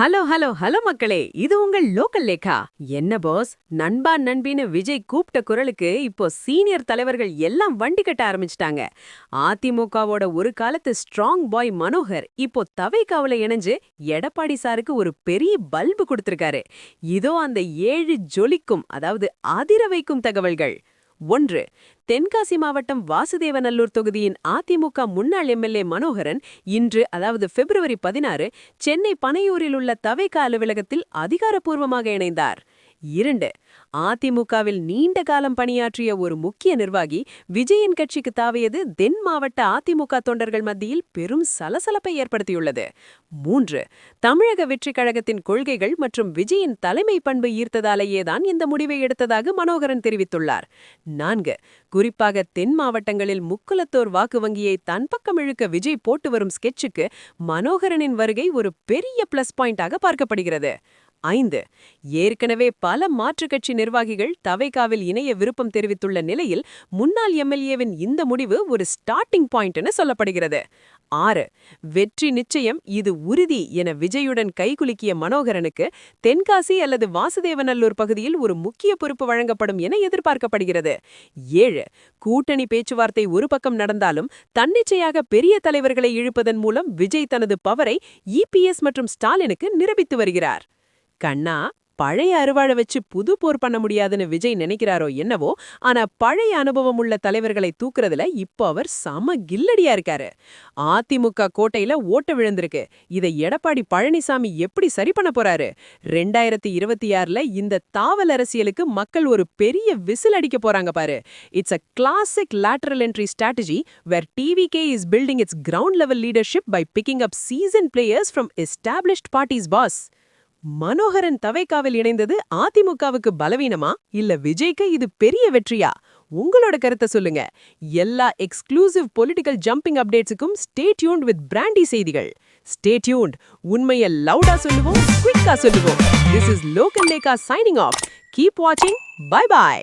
Hello hello hello மக்களே, இது உங்கள் லோக்கல் லேக்கா. என்ன பாஸ், நண்பா நண்பின்னு விஜய் கூப்பிட்ட குரலுக்கு இப்போ சீனியர் தலைவர்கள் எல்லாம் வண்டி கட்ட ஆரம்பிச்சிட்டாங்க. அதிமுகவோட ஒரு காலத்து ஸ்ட்ராங் பாய் மனோகர் இப்போ தவைக்காவுல இணைஞ்சு எடப்பாடி சாருக்கு ஒரு பெரிய பல்பு கொடுத்திருக்காரு. இதோ அந்த 7 ஜொலிக்கும், அதாவது அதிர வைக்கும் தகவல்கள். 1. தென்காசி மாவட்டம் வாசுதேவநல்லூர் தொகுதியின் அதிமுக முன்னாள் எம்எல்ஏ மனோகரன் இன்று, அதாவது பிப்ரவரி 16, சென்னை பனையூரில் உள்ள தவேக அலுவலகத்தில் அதிகாரப்பூர்வமாக இணைந்தார். 2. அதிமுகவில் நீண்ட காலம் பணியாற்றிய ஒரு முக்கிய நிர்வாகி விஜயின் கட்சிக்கு தாவியது தென் மாவட்ட அதிமுக தொண்டர்கள் மத்தியில் பெரும் சலசலப்பை ஏற்படுத்தியுள்ளது. 3. தமிழக வெற்றி கழகத்தின் கொள்கைகள் மற்றும் விஜயின் தலைமை பண்பு ஈர்த்ததாலேயேதான் இந்த முடிவை எடுத்ததாக மனோகரன் தெரிவித்துள்ளார். 4. குறிப்பாக தென் மாவட்டங்களில் முக்குலத்தோர் வாக்கு வங்கியை தன் பக்கம் இழுக்க விஜய் போட்டு வரும் ஸ்கெட்சுக்கு மனோகரனின் வருகை ஒரு பெரிய பிளஸ் பாயிண்டாக பார்க்கப்படுகிறது. 5. ஏற்கனவே பல மாற்றுக் கட்சி நிர்வாகிகள் தவைக்காவில் இணைய விருப்பம் தெரிவித்துள்ள நிலையில் முன்னாள் எம்எல்ஏவின் இந்த முடிவு ஒரு ஸ்டார்டிங் பாயிண்ட்னு சொல்லப்படுகிறது. 6. வெற்றி நிச்சயம், இது உறுதி என விஜயுடன் கைகுலுக்கிய மனோகரனுக்கு தென்காசி அல்லது வாசுதேவநல்லூர் பகுதியில் ஒரு முக்கிய பொறுப்பு வழங்கப்படும் என எதிர்பார்க்கப்படுகிறது. 7. கூட்டணி பேச்சுவார்த்தை ஒரு பக்கம் நடந்தாலும் தன்னிச்சையாக பெரிய தலைவர்களை இழுப்பதன் மூலம் விஜய் தனது பவரை இபிஎஸ் மற்றும் ஸ்டாலினுக்கு நிரூபித்து வருகிறார். கண்ணா, பழைய அருவாழை வச்சு புது போர் பண்ண முடியாதுன்னு விஜய் நினைக்கிறாரோ என்னவோ, ஆனா பழைய அனுபவம் உள்ள தலைவர்களை தூக்குறதுல இப்போ அவர் சம கில்லடியா இருக்காரு. அதிமுக கோட்டையில ஓட்ட விழுந்திருக்கு. இதை எடப்பாடி பழனிசாமி எப்படி சரி பண்ண போறாரு? 2026ல இந்த தாவல் அரசியலுக்கு மக்கள் ஒரு பெரிய விசில் அடிக்க போறாங்க பாரு. It's a classic lateral entry strategy where TVK is building its ground level leadership by picking up seasoned players from established parties, boss. Manoharan தவைக்காவில் இணைந்தது அதிமுகவுக்கு பலவீனமா இல்ல விஜய்க்கு இது பெரிய வெற்றியா? உங்களோட கருத்தை சொல்லுங்க. எல்லா எக்ஸ்க்ளூசிவ் பொலிட்டிக்கல் ஜம்பிங் அப்டேட்ஸுக்கும் ஸ்டே டியூன்ட் வித் பிராண்டி செய்திகள். Stay tuned. உண்மையை லவுடா சொல்லுவோம், குயிக்கா சொல்லுவோம். This is Local Lekha signing off. Keep watching. Bye bye.